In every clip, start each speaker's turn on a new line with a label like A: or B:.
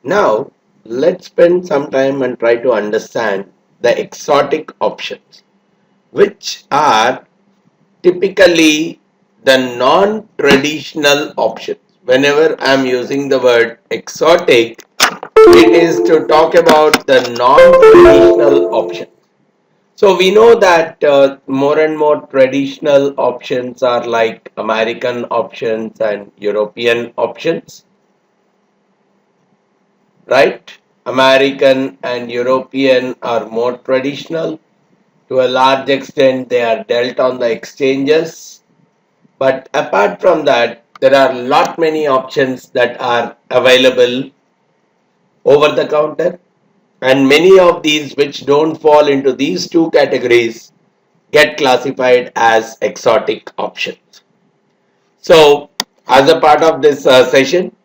A: Now, let's spend some time and try to understand the exotic options, which are typically the non-traditional options. Whenever I am using the word exotic, it is to talk about the non-traditional options. So we know that more and more traditional options are like American options and European options, right? American and European are more traditional. To a large extent, they are dealt on the exchanges. But apart from that, there are lot many options that are available over the counter, and many of these which don't fall into these two categories get classified as exotic options. So, as a part of this session,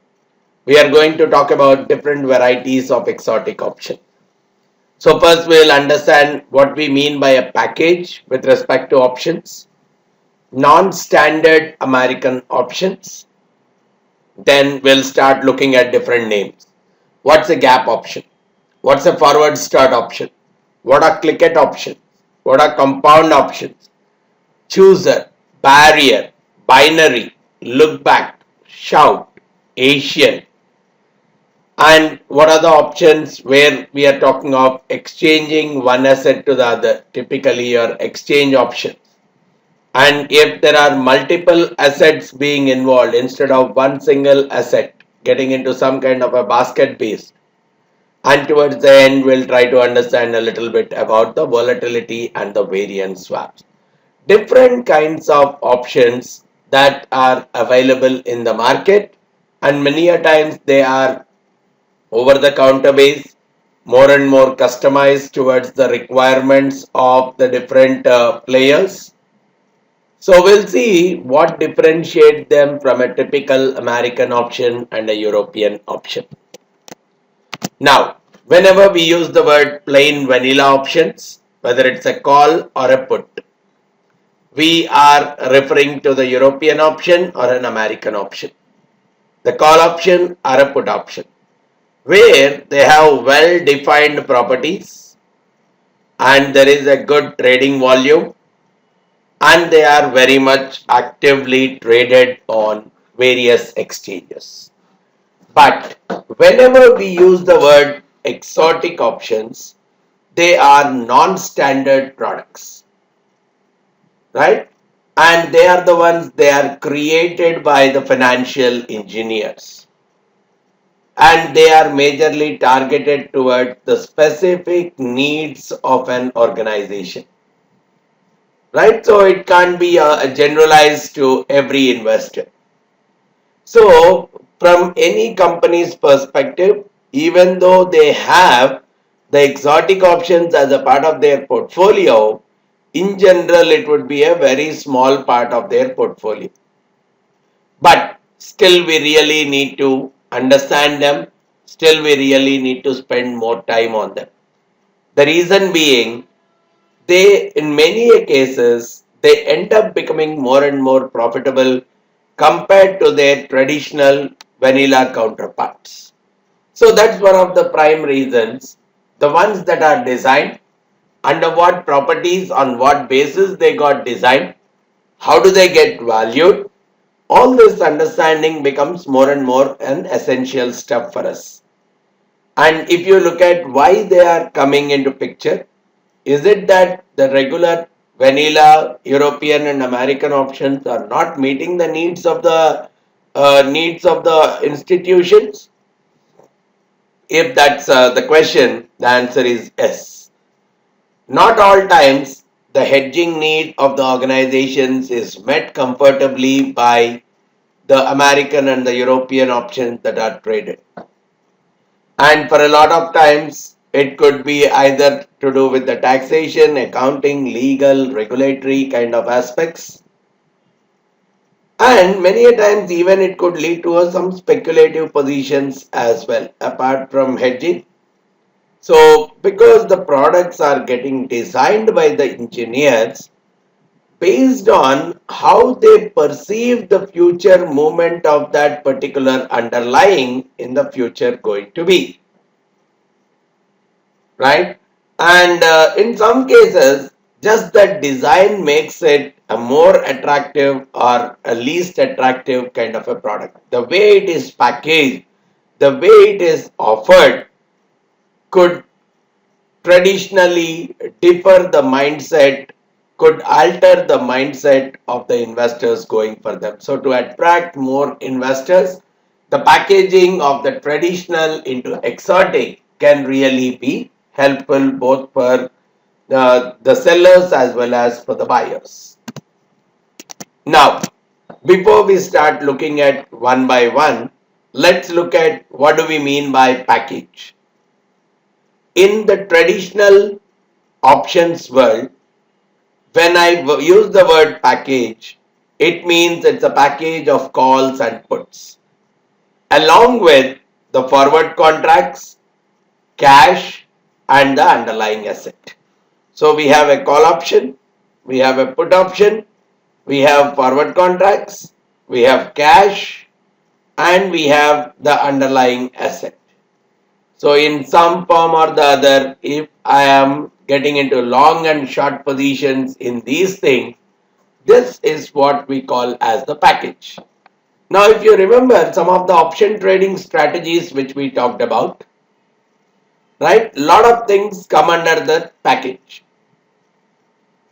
A: we are going to talk about different varieties of exotic options. So, first we'll understand what we mean by a package with respect to options, non-standard American options. Then we'll start looking at different names. What's a gap option? What's a forward start option? What are clicket options? What are compound options? Chooser, barrier, binary, look back, shout, Asian. And what are the options where we are talking of exchanging one asset to the other, typically your exchange options. And if there are multiple assets being involved instead of one single asset, getting into some kind of a basket base. And towards the end, we'll try to understand a little bit about the volatility and the variance swaps. Different kinds of options that are available in the market, and many a times they are over the counter base, more and more customized towards the requirements of the different players. So we'll see what differentiates them from a typical American option and a European option. Now, whenever we use the word plain vanilla options, whether it's a call or a put, we are referring to the European option or an American option. The call option or a put option, where they have well defined properties and there is a good trading volume and they are very much actively traded on various exchanges. But whenever we use the word exotic options, they are non-standard products, right? And they are the ones they are created by the financial engineers. And they are majorly targeted towards the specific needs of an organization, right? So it can't be generalized to every investor. So from any company's perspective, even though they have the exotic options as a part of their portfolio, in general it would be a very small part of their portfolio. But still we really need to understand them, still we really need to spend more time on them. The reason being, they in many cases they end up becoming more and more profitable compared to their traditional vanilla counterparts. So that's one of the prime reasons. The ones that are designed, under what properties, on what basis they got designed, how do they get valued, all this understanding becomes more and more an essential step for us. And if you look at why they are coming into picture, is it that the regular vanilla European and American options are not meeting the needs of the institutions? If that's the question, the answer is yes. Not all times the hedging need of the organizations is met comfortably by the American and the European options that are traded. And for a lot of times, it could be either to do with the taxation, accounting, legal, regulatory kind of aspects. And many a times, even it could lead to some speculative positions as well, apart from hedging. So, because the products are getting designed by the engineers, based on how they perceive the future movement of that particular underlying in the future going to be, right? And in some cases, just that design makes it a more attractive or a least attractive kind of a product. The way it is packaged, the way it is offered could traditionally differ the mindset, could alter the mindset of the investors going for them. So to attract more investors, the packaging of the traditional into exotic can really be helpful both for the sellers as well as for the buyers. Now, before we start looking at one by one, let's look at what do we mean by package. In the traditional options world, when I use the word package, it means it's a package of calls and puts along with the forward contracts, cash, and the underlying asset. So we have a call option, we have a put option, we have forward contracts, we have cash, and we have the underlying asset. So in some form or the other, if I am getting into long and short positions in these things, this is what we call as the package. Now, if you remember some of the option trading strategies which we talked about, right? A lot of things come under the package.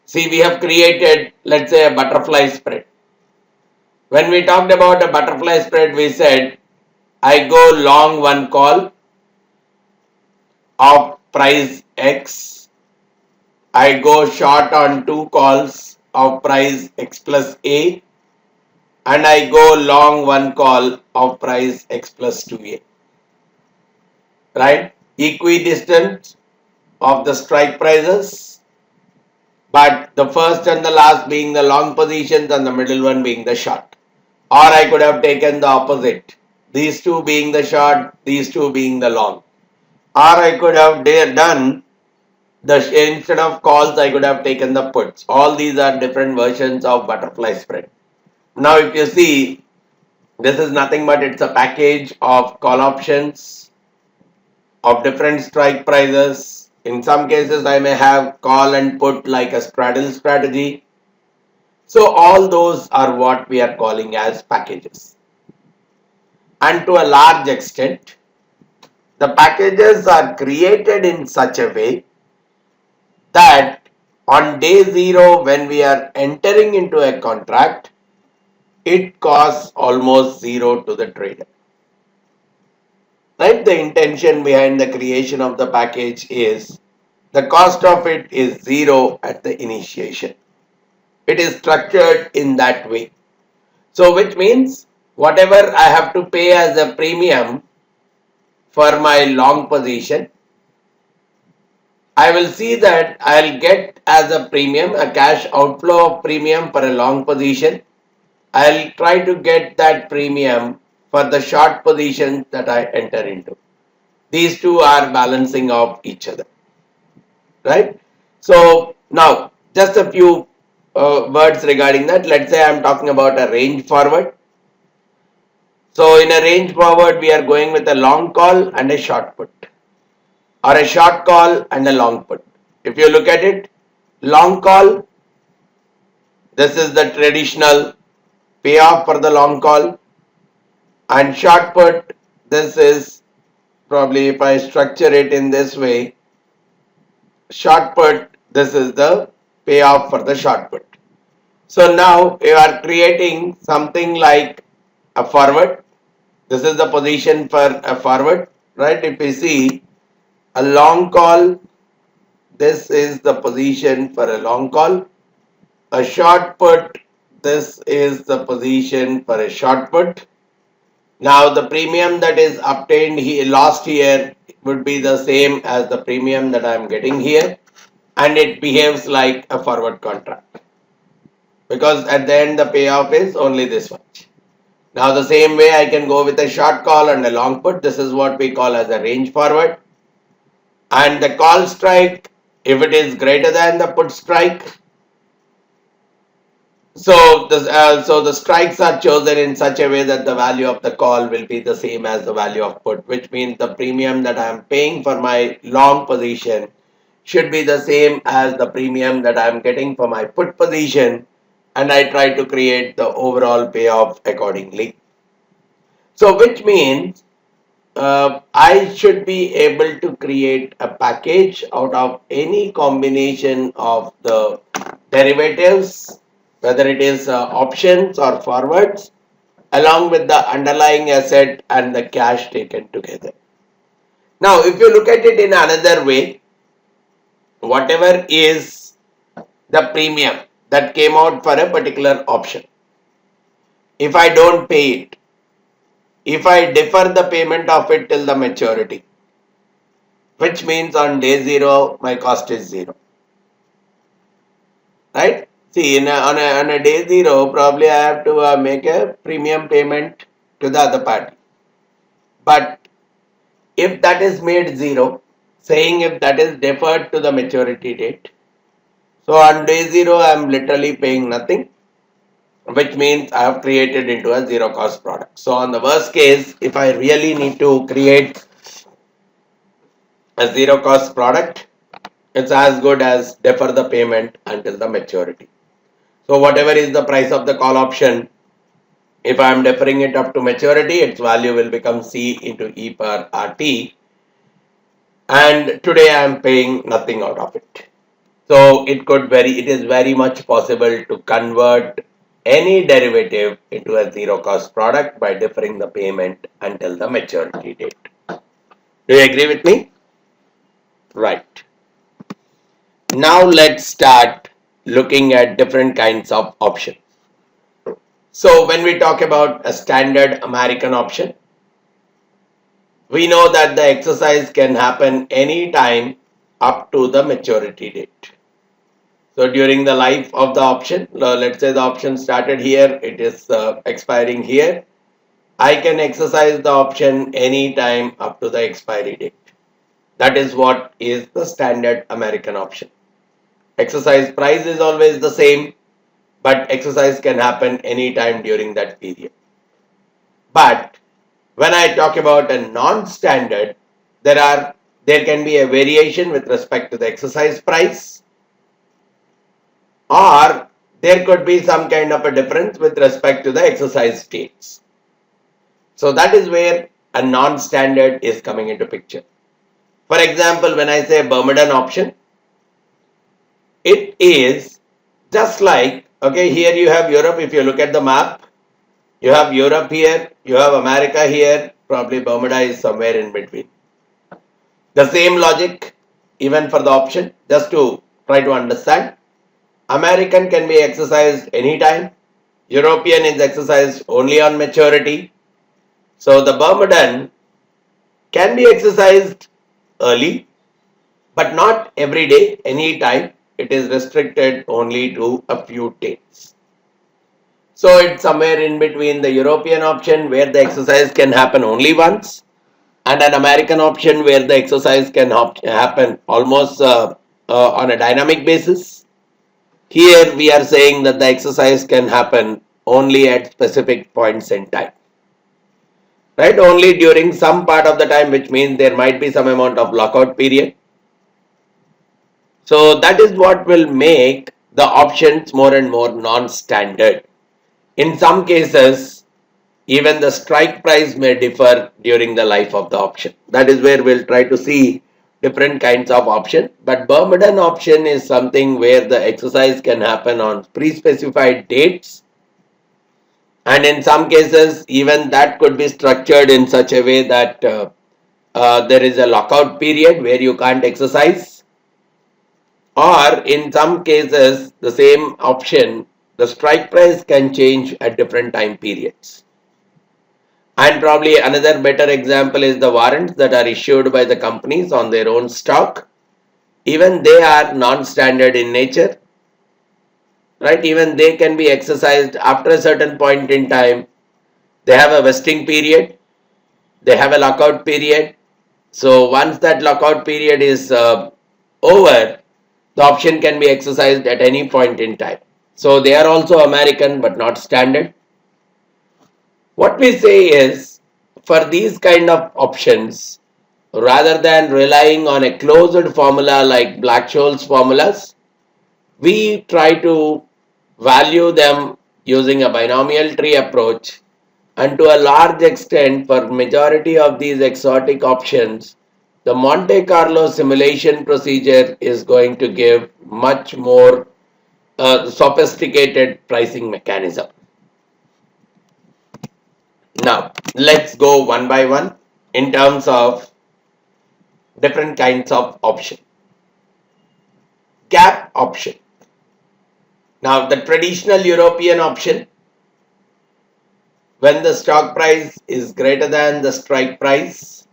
A: See, we have created, let's say, a butterfly spread. When we talked about a butterfly spread, we said, I go long one call of price X. I go short on two calls of price X plus A. And I go long one call of price X plus 2A. Right? Equidistant of the strike prices, but the first and the last being the long positions and the middle one being the short. Or I could have taken the opposite. These two being the short, these two being the long. Or I could have done instead of calls, I could have taken the puts. All these are different versions of butterfly spread. Now, if you see, this is nothing but it's a package of call options of different strike prices. In some cases, I may have call and put like a straddle strategy. So all those are what we are calling as packages. And to a large extent, the packages are created in such a way that on day zero, when we are entering into a contract, it costs almost zero to the trader. Right? The intention behind the creation of the package is the cost of it is zero at the initiation. It is structured in that way. So which means whatever I have to pay as a premium for my long position, I will see that I'll get as a premium, a cash outflow of premium for a long position. I'll try to get that premium for the short position that I enter into. These two are balancing off each other, right? So now just a few words regarding that. Let's say I'm talking about a range forward. So in a range forward, we are going with a long call and a short put, or a short call and a long put. If you look at it, long call, this is the traditional payoff for the long call, and short put, this is probably, if I structure it in this way, short put, this is the payoff for the short put. So now you are creating something like a forward. This is the position for a forward, right? If you see a long call, this is the position for a long call. A short put, this is the position for a short put. Now the premium that is obtained here, lost here, would be the same as the premium that I am getting here, and it behaves like a forward contract, because at the end the payoff is only this much. Now the same way I can go with a short call and a long put. This is what we call as a range forward. And the call strike, if it is greater than the put strike, So the strikes are chosen in such a way that the value of the call will be the same as the value of put, which means the premium that I am paying for my long position should be the same as the premium that I am getting for my put position, and I try to create the overall payoff accordingly. So which means I should be able to create a package out of any combination of the derivatives, whether it is options or forwards, along with the underlying asset and the cash taken together. Now, if you look at it in another way, whatever is the premium that came out for a particular option, if I don't pay it, if I defer the payment of it till the maturity, which means on day zero my cost is zero, right? See, on a day zero, probably I have to make a premium payment to the other party. But if that is made zero, saying if that is deferred to the maturity date, so on day zero I am literally paying nothing, which means I have created into a zero cost product. So on the worst case, if I really need to create a zero cost product, it's as good as defer the payment until the maturity. So whatever is the price of the call option, if I am deferring it up to maturity, its value will become C into E per RT, and today I am paying nothing out of it. So it is very much possible to convert any derivative into a zero cost product by deferring the payment until the maturity date. Do you agree with me? Right. Now let's start looking at different kinds of options. So when we talk about a standard American option, we know that the exercise can happen anytime up to the maturity date. So during the life of the option, let's say the option started here, it is expiring here. I can exercise the option anytime up to the expiry date. That is what is the standard American option. Exercise price is always the same, but exercise can happen anytime during that period. But when I talk about a non-standard, there can be a variation with respect to the exercise price, or there could be some kind of a difference with respect to the exercise dates. So that is where a non-standard is coming into picture. For example, when I say Bermudan option, it is just like, okay, here you have Europe. If you look at the map, you have Europe here, you have America here, probably Bermuda is somewhere in between. The same logic even for the option, just to try to understand. American can be exercised anytime. European is exercised only on maturity. So the Bermudan can be exercised early, but not every day, anytime. It is restricted only to a few dates. So it's somewhere in between the European option where the exercise can happen only once, and an American option where the exercise can happen almost on a dynamic basis. Here we are saying that the exercise can happen only at specific points in time. Right? Only during some part of the time, which means there might be some amount of lockout period. So that is what will make the options more and more non-standard. In some cases, even the strike price may differ during the life of the option. That is where we'll try to see different kinds of option. But Bermudan option is something where the exercise can happen on pre-specified dates. And in some cases, even that could be structured in such a way that there is a lockout period where you can't exercise. Or in some cases, the same option, the strike price can change at different time periods. And probably another better example is the warrants that are issued by the companies on their own stock. Even they are non-standard in nature, right? Even they can be exercised after a certain point in time. They have a vesting period, they have a lockout period. So once that lockout period is over, the option can be exercised at any point in time. So they are also American but not standard. What we say is, for these kind of options, rather than relying on a closed formula like Black-Scholes formulas, we try to value them using a binomial tree approach, and to a large extent for majority of these exotic options, the Monte Carlo simulation procedure is going to give much more sophisticated pricing mechanism. Now, let's go one by one in terms of different kinds of option. Gap option. Now, the traditional European option, when the stock price is greater than the strike price,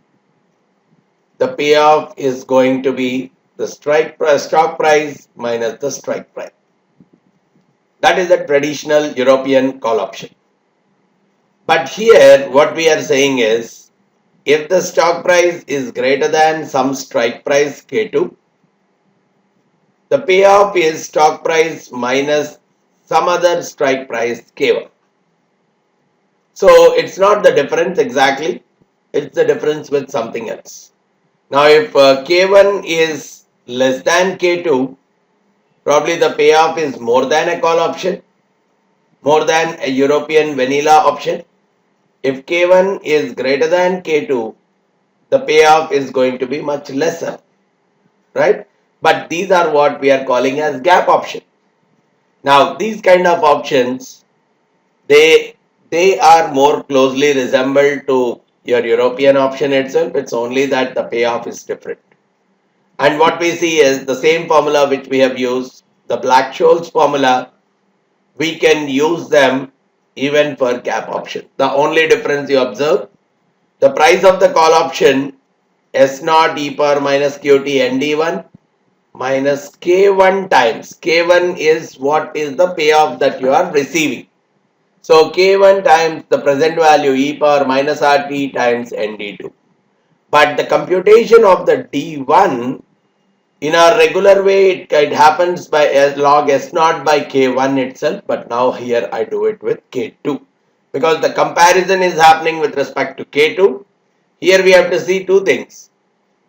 A: the payoff is going to be the stock price minus the strike price. That is the traditional European call option. But here, what we are saying is, if the stock price is greater than some strike price K2, the payoff is stock price minus some other strike price K1. So it's not the difference exactly, it's the difference with something else. Now if K1 is less than K2, probably the payoff is more than a call option, more than a European vanilla option. If K1 is greater than K2, the payoff is going to be much lesser, right? But these are what we are calling as gap option. Now these kind of options, they are more closely resembled to your European option itself. It's only that the payoff is different. And what we see is the same formula which we have used, the Black-Scholes formula, we can use them even for gap option. The only difference you observe, the price of the call option S naught e power minus qt nd1 minus k1 times. K1 is what is the payoff that you are receiving. So K1 times the present value e power minus RT times ND2. But the computation of the D1 in our regular way, it happens by log S0 by K1 itself. But now here I do it with K2. Because the comparison is happening with respect to K2. Here we have to see two things.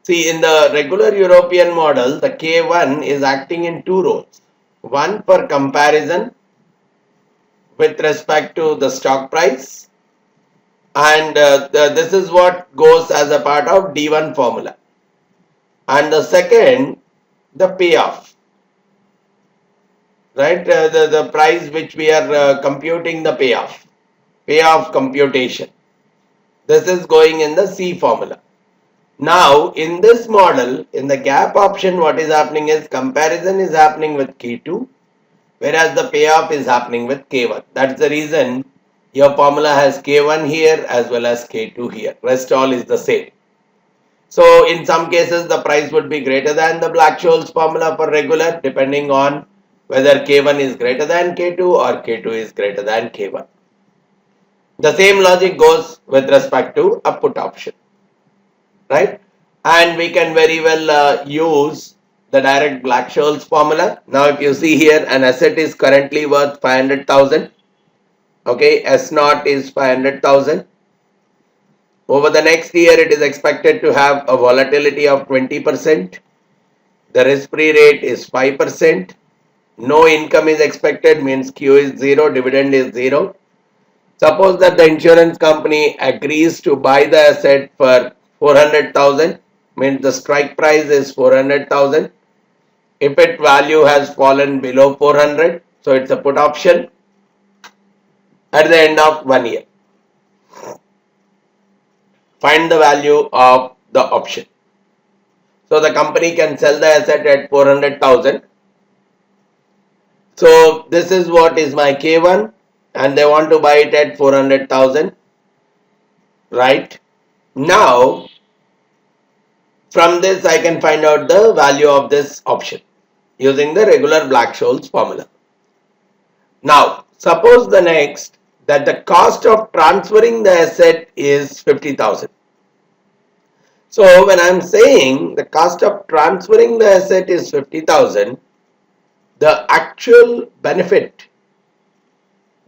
A: See, in the regular European model, the K1 is acting in two roles. One for comparison with respect to the stock price, and this is what goes as a part of D1 formula. And the second, the payoff, right? The price which we are computing, the payoff computation. This is going in the C formula. Now, in this model, in the gap option, what is happening is comparison is happening with K2, whereas the payoff is happening with K1. That's the reason your formula has K1 here as well as K2 here. Rest all is the same. So in some cases the price would be greater than the Black-Scholes formula for regular, depending on whether K1 is greater than K2 or K2 is greater than K1. The same logic goes with respect to a put option, right? And we can very well use the direct Black-Scholes formula. Now if you see here, an asset is currently worth 500,000. Okay, S naught is 500,000. Over the next year, it is expected to have a volatility of 20%. The risk-free rate is 5%. No income is expected, means Q is 0, dividend is 0. Suppose that the insurance company agrees to buy the asset for 400,000, means the strike price is 400,000. If its value has fallen below 400, so it's a put option at the end of 1 year. Find the value of the option. So the company can sell the asset at 400,000. So this is what is my K1 and they want to buy it at 400,000. Right? Now, from this I can find out the value of this option using the regular Black-Scholes formula. Now, suppose the next that the cost of transferring the asset is 50,000. So when I am saying the cost of transferring the asset is 50,000, the actual benefit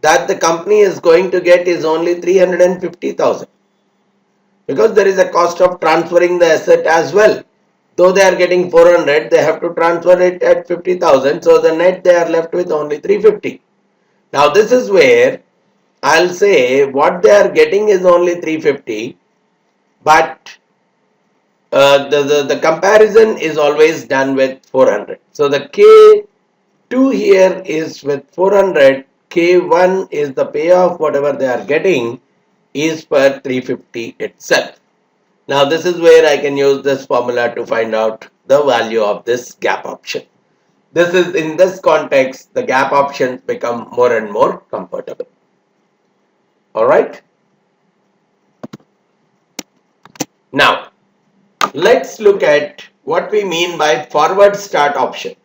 A: that the company is going to get is only 350,000, because there is a cost of transferring the asset as well. Though they are getting 400, they have to transfer it at 50,000, so the net they are left with only 350. Now this is where I'll say what they are getting is only 350, but the comparison is always done with 400. So the K2 here is with 400, K1 is the payoff, whatever they are getting is per 350 itself. Now this is where I can use this formula to find out the value of this gap option. This is, in this context, the gap options become more and more comfortable. Alright. Now let's look at what we mean by forward start option.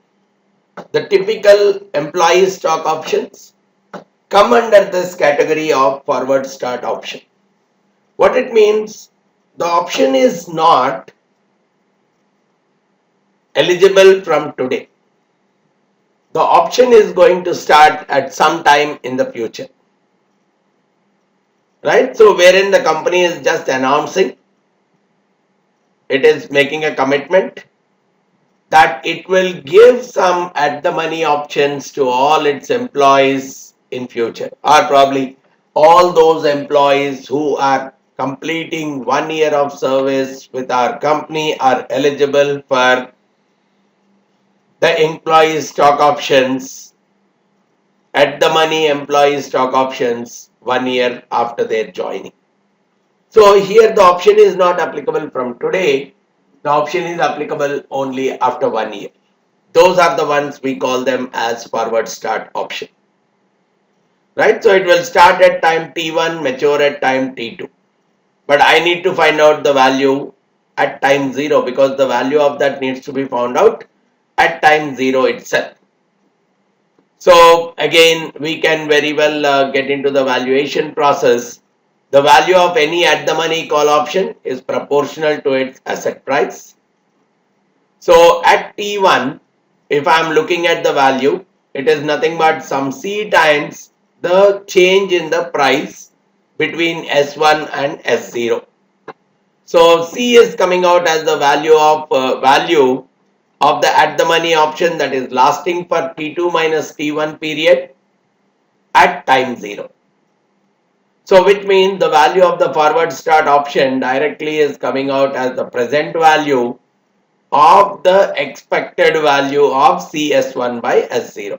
A: The typical employee stock options come under this category of forward start option. What it means, the option is not eligible from today. The option is going to start at some time in the future. Right? So wherein the company is just announcing, it is making a commitment that it will give some at the money options to all its employees in future, or probably all those employees who are completing 1 year of service with our company are eligible for the employee stock options, at the money employee stock options 1 year after their joining. So here the option is not applicable from today, the option is applicable only after 1 year. Those are the ones we call them as forward start option. Right? So it will start at time T1, mature at time T2. But I need to find out the value at time 0, because the value of that needs to be found out at time 0 itself. So again, we can very well get into the valuation process. The value of any at the money call option is proportional to its asset price. So at T1, if I am looking at the value, it is nothing but some C times the change in the price between S1 and S0. So C is coming out as the value of the at the money option that is lasting for T2 minus T1 period at time 0. So which means the value of the forward start option directly is coming out as the present value of the expected value of CS1 by S0.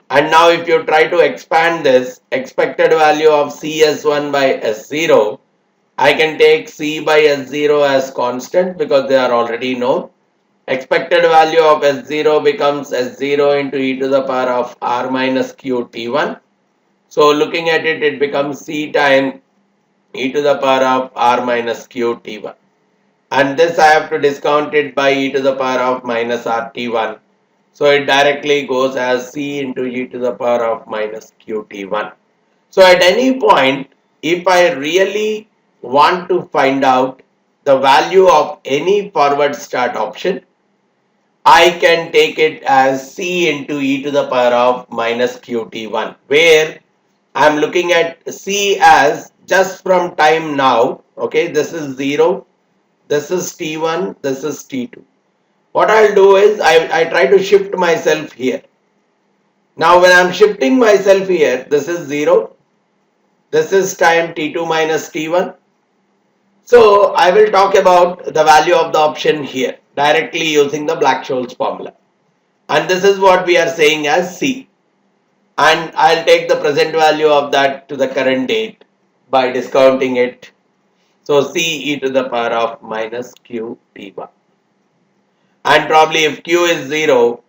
A: And now if you try to expand this expected value of CS1 by S0, I can take C by S0 as constant because they are already known. Expected value of S0 becomes S0 into e to the power of R minus Q T1. So looking at it, it becomes C times e to the power of R minus Q T1. And this I have to discount it by e to the power of minus RT1. So it directly goes as C into e to the power of minus QT1. So at any point, if I really want to find out the value of any forward start option, I can take it as C into e to the power of minus QT1, where I am looking at C as just from time now. Okay, this is 0, this is T1, this is T2. What I'll do is I try to shift myself here. Now when I'm shifting myself here, this is 0, this is time T2 minus T1. So I will talk about the value of the option here directly using the Black-Scholes formula. And this is what we are saying as C. And I'll take the present value of that to the current date by discounting it. So C e to the power of minus Q T1. And probably if Q is 0,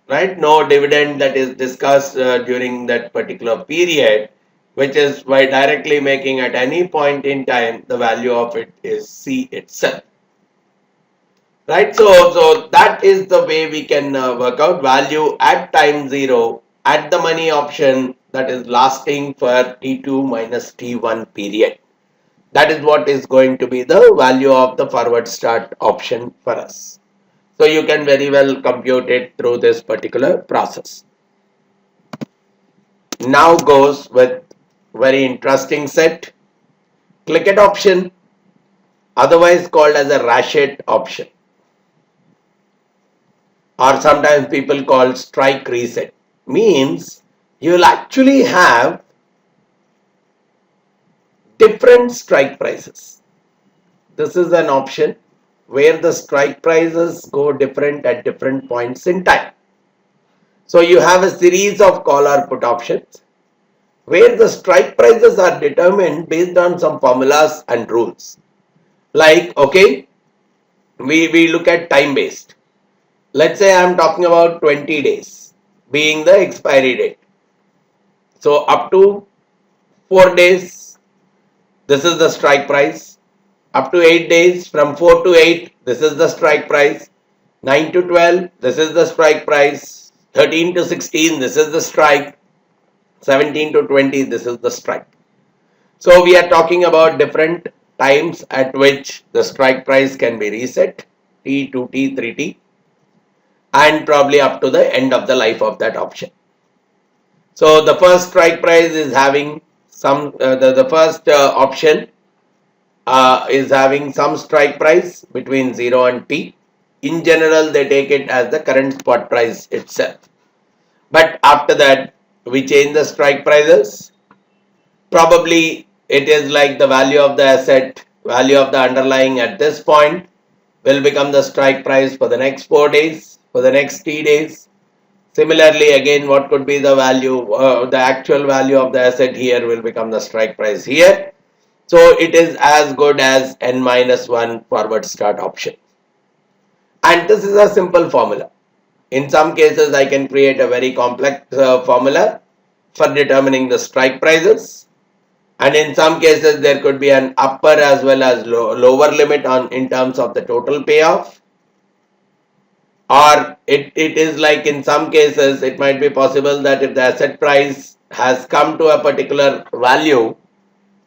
A: right, no dividend that is discussed during that particular period, which is by directly making at any point in time the value of it is C itself. Right, so that is the way we can work out value at time 0 at the money option that is lasting for T2 minus T1 period. That is what is going to be the value of the forward start option for us. So you can very well compute it through this particular process. now goes with very interesting set, clicket option, otherwise called as a ratchet option, or sometimes people call strike reset. Means you will actually have different strike prices. This is an option where the strike prices go different at different points in time. So you have a series of call or put options where the strike prices are determined based on some formulas and rules. Like, okay, we look at time based. Let's say I am talking about 20 days being the expiry date. So up to 4 days, this is the strike price. Up to 8 days, from 4 to 8, this is the strike price. 9 to 12, this is the strike price. 13 to 16, this is the strike. 17 to 20, this is the strike. So we are talking about different times at which the strike price can be reset, T, 2T, 3T, and probably up to the end of the life of that option. So the first strike price is having some, the first option is having some strike price between 0 and T. In general, they take it as the current spot price itself. But after that, we change the strike prices. Probably it is like the value of the asset, value of the underlying at this point will become the strike price for the next 4 days, for the next 3 days. Similarly, again, what could be the value, the actual value of the asset here will become the strike price here. So it is as good as n-1 forward start option. And this is a simple formula. In some cases, I can create a very complex formula for determining the strike prices. And in some cases, there could be an upper as well as lower limit on in terms of the total payoff. Or it is like in some cases, it might be possible that if the asset price has come to a particular value,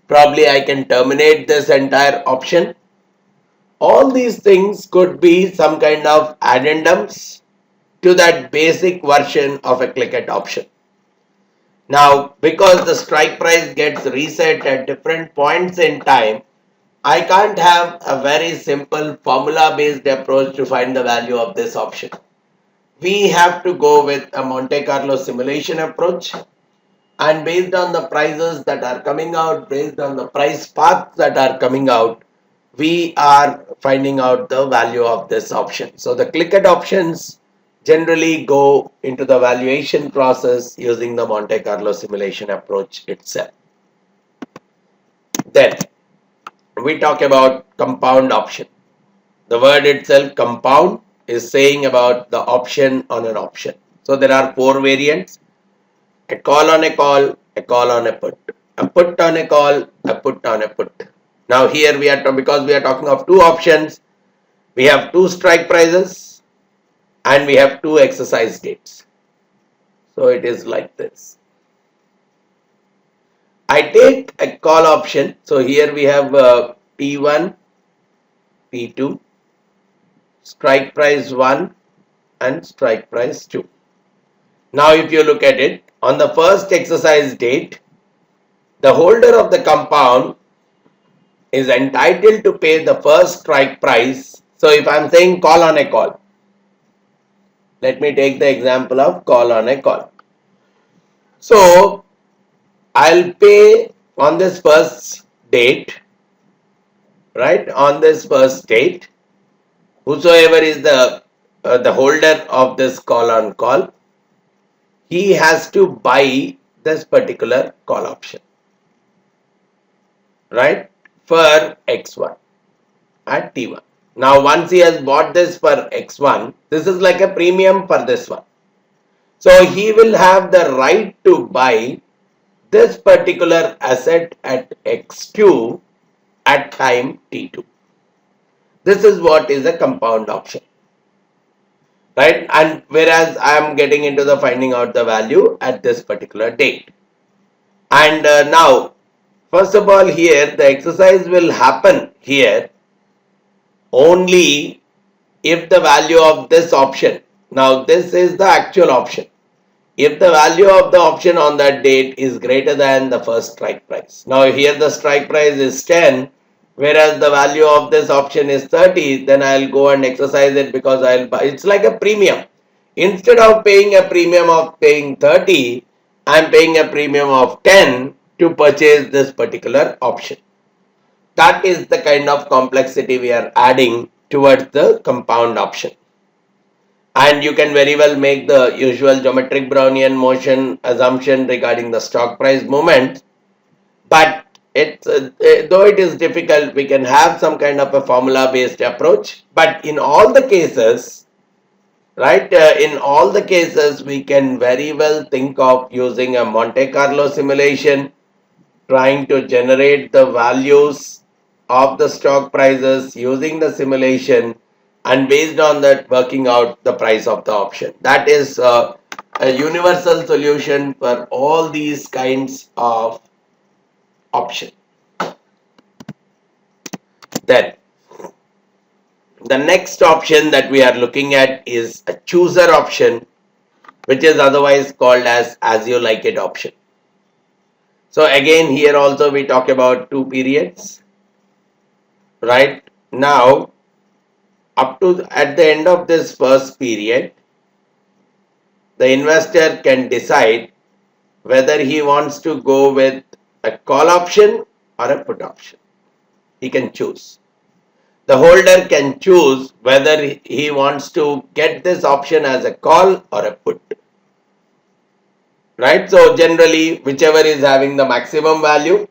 A: probably I can terminate this entire option. All these things could be some kind of addendums to that basic version of a clicket option. Now, because the strike price gets reset at different points in time, I can't have a very simple formula based approach to find the value of this option. We have to go with a Monte Carlo simulation approach, and based on the prices that are coming out, based on the price paths that are coming out, we are finding out the value of this option. So the clicket options generally go into the valuation process using the Monte Carlo simulation approach itself. Then we talk about compound option. The word itself, compound, is saying about the option on an option. So there are 4 variants: a call on a call, a call on a put on a call, a put on a put. Now here we are, because we are talking of 2 options, we have 2 strike prices and we have 2 exercise dates. So it is like this. I take a call option. So here we have T1, T2, strike price 1 and strike price 2. Now if you look at it, on the first exercise date, the holder of the compound is entitled to pay the first strike price. So if I am saying call on a call, let me take the example of call on a call. So I'll pay on this first date, right? On this first date, whosoever is the holder of this call on call, he has to buy this particular call option, right, for X1 at T1. Now once he has bought this for X1, this is like a premium for this one. So he will have the right to buy this particular asset at X2 at time T2. This is what is a compound option, right? And whereas I am getting into the finding out the value at this particular date. And now, first of all, here the exercise will happen here only if the value of this option, now this is the actual option. if the value of the option on that date is greater than the first strike price. Now here the strike price is 10, whereas the value of this option is 30, then I'll go and exercise it because I'll buy. It's like a premium. Instead of paying a premium of paying 30, I'm paying a premium of 10 to purchase this particular option. That is the kind of complexity we are adding towards the compound option. And you can very well make the usual geometric Brownian motion assumption regarding the stock price movement, but though it is difficult, we can have some kind of a formula based approach. But in all the cases, right, in all the cases we can very well think of using a Monte Carlo simulation, trying to generate the values of the stock prices using the simulation, and based on that working out the price of the option. That is a universal solution for all these kinds of option. Then the next option that we are looking at is a chooser option, which is otherwise called as you like it option. So again, here also we talk about 2 periods. Right now, up to at the end of this first period, the investor can decide whether he wants to go with a call option or a put option. He can choose. The holder can choose whether he wants to get this option as a call or a put. Right? So generally, whichever is having the maximum value.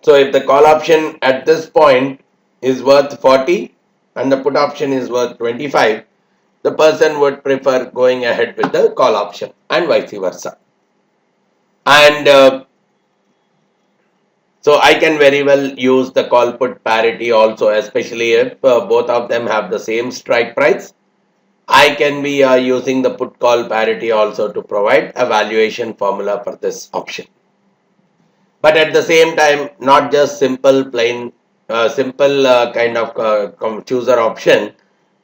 A: So if the call option at this point is worth 40 and the put option is worth 25, the person would prefer going ahead with the call option, and vice versa. And so I can very well use the call put parity also, especially if both of them have the same strike price. I can be using the put call parity also to provide a valuation formula for this option. But at the same time, not just simple plain simple kind of chooser option.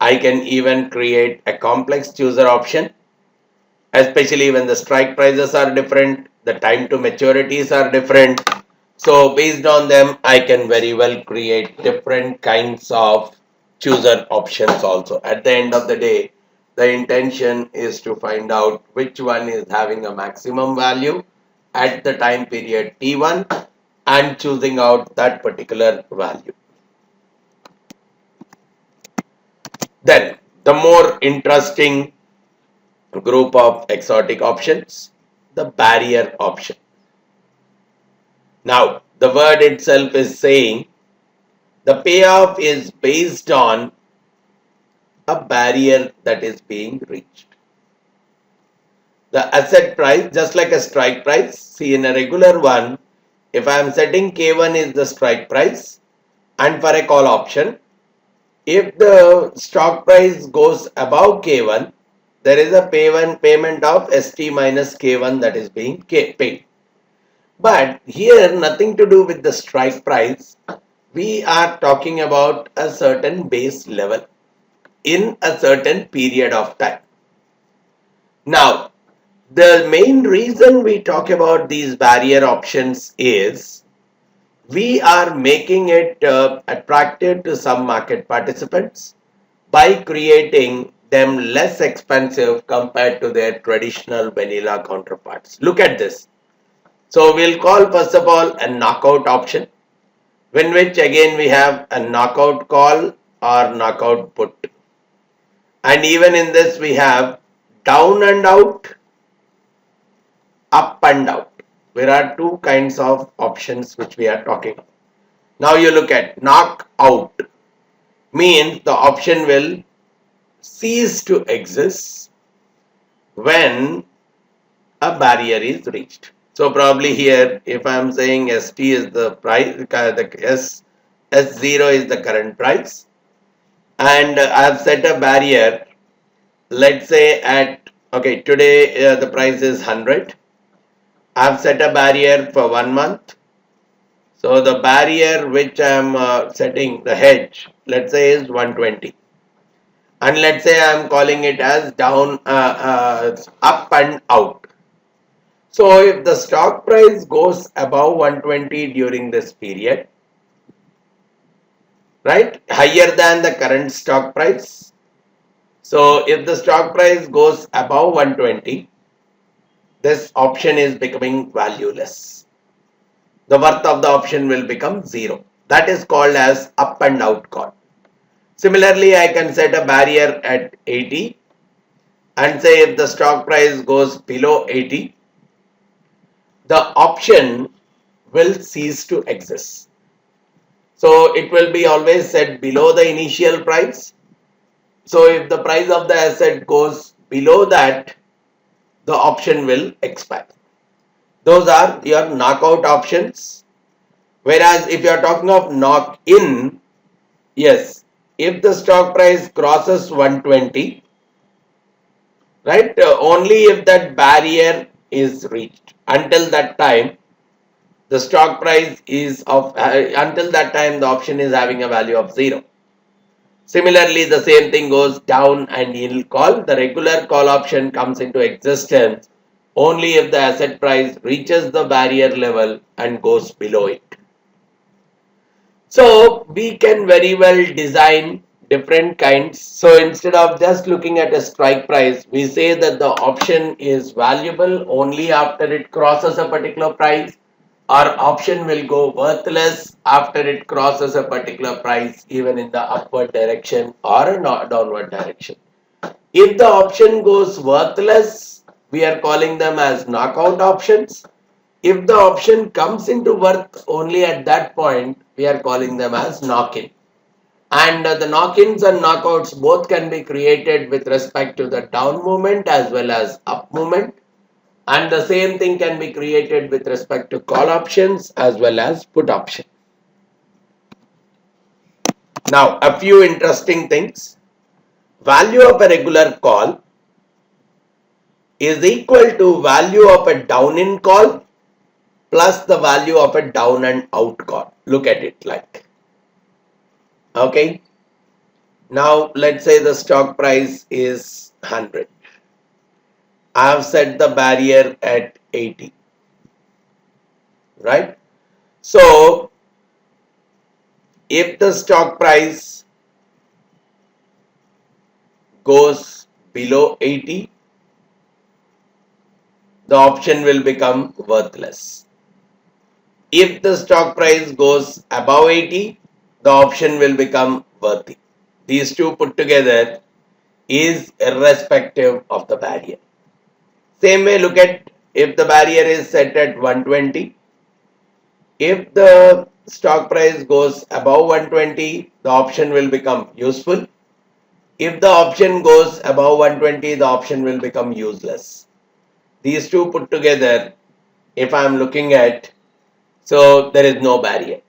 A: I can even create a complex chooser option, especially when the strike prices are different, the time to maturities are different. So based on them, I can very well create different kinds of chooser options also. At the end of the day, the intention is to find out which one is having a maximum value at the time period T1 and choosing out that particular value. Then the more interesting group of exotic options, the barrier option. Now the word itself is saying the payoff is based on a barrier that is being reached. The asset price, just like a strike price, see in a regular one, if I am setting K1 is the strike price, and for a call option, if the stock price goes above K1, there is a payment of ST minus K1 that is being paid. But here nothing to do with the strike price. We are talking about a certain base level in a certain period of time. Now, the main reason we talk about these barrier options is we are making it attractive to some market participants by creating them less expensive compared to their traditional vanilla counterparts. Look at this. So we'll call first of all a knockout option, in which again we have a knockout call or knockout put. And even in this we have down and out, up and out. There are two kinds of options which we are talking about. Now you look at knockout, means the option will cease to exist when a barrier is reached. So probably here, if I am saying ST is the price, the S0 is the current price, and I have set a barrier, let's say at, okay, today the price is 100. I have set a barrier for 1 month. So the barrier which I am setting, the hedge, let's say is 120. and let's say I am calling it as down, up and out. So if the stock price goes above 120 during this period, right, higher than the current stock price. So if the stock price goes above 120, this option is becoming valueless. The worth of the option will become zero. That is called as up and out call. Similarly, I can set a barrier at 80 and say if the stock price goes below 80, the option will cease to exist. So it will be always set below the initial price. So if the price of the asset goes below that, the option will expire. Those are your knockout options. Whereas if you are talking of knock in, yes, if the stock price crosses 120, right, only if that barrier is reached. Until that time, the stock price is of, until that time the option is having a value of 0. Similarly, the same thing goes down and yield call. The regular call option comes into existence only if the asset price reaches the barrier level and goes below it. So we can very well design different kinds. So instead of just looking at a strike price, we say that the option is valuable only after it crosses a particular price. Our option will go worthless after it crosses a particular price, even in the upward direction or a downward direction. If the option goes worthless, we are calling them as knockout options. If the option comes into worth only at that point, we are calling them as knock-in. And the knock-ins and knockouts both can be created with respect to the down movement as well as up movement. And the same thing can be created with respect to call options as well as put option. Now, a few interesting things. Value of a regular call is equal to value of a down in call plus the value of a down and out call. Look at it like. Okay. Now, let's say the stock price is 100. I have set the barrier at 80. Right. So, if the stock price goes below 80, the option will become worthless. If the stock price goes above 80, the option will become worthy. These two put together is irrespective of the barrier. Same way, look at if the barrier is set at 120. If the stock price goes above 120, the option will become useful. If the option goes above 120, the option will become useless. These two put together, if I am looking at, so there is no barrier.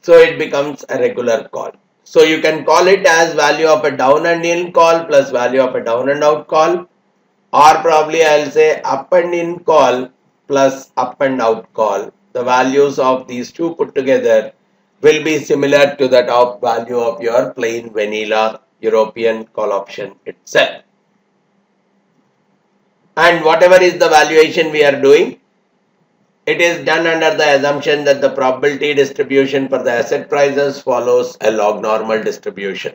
A: So it becomes a regular call. So you can call it as value of a down and in call plus value of a down and out call, or probably I'll say up and in call plus up and out call. The values of these two put together will be similar to that of value of your plain vanilla European call option itself. And whatever is the valuation we are doing, it is done under the assumption that the probability distribution for the asset prices follows a log normal distribution.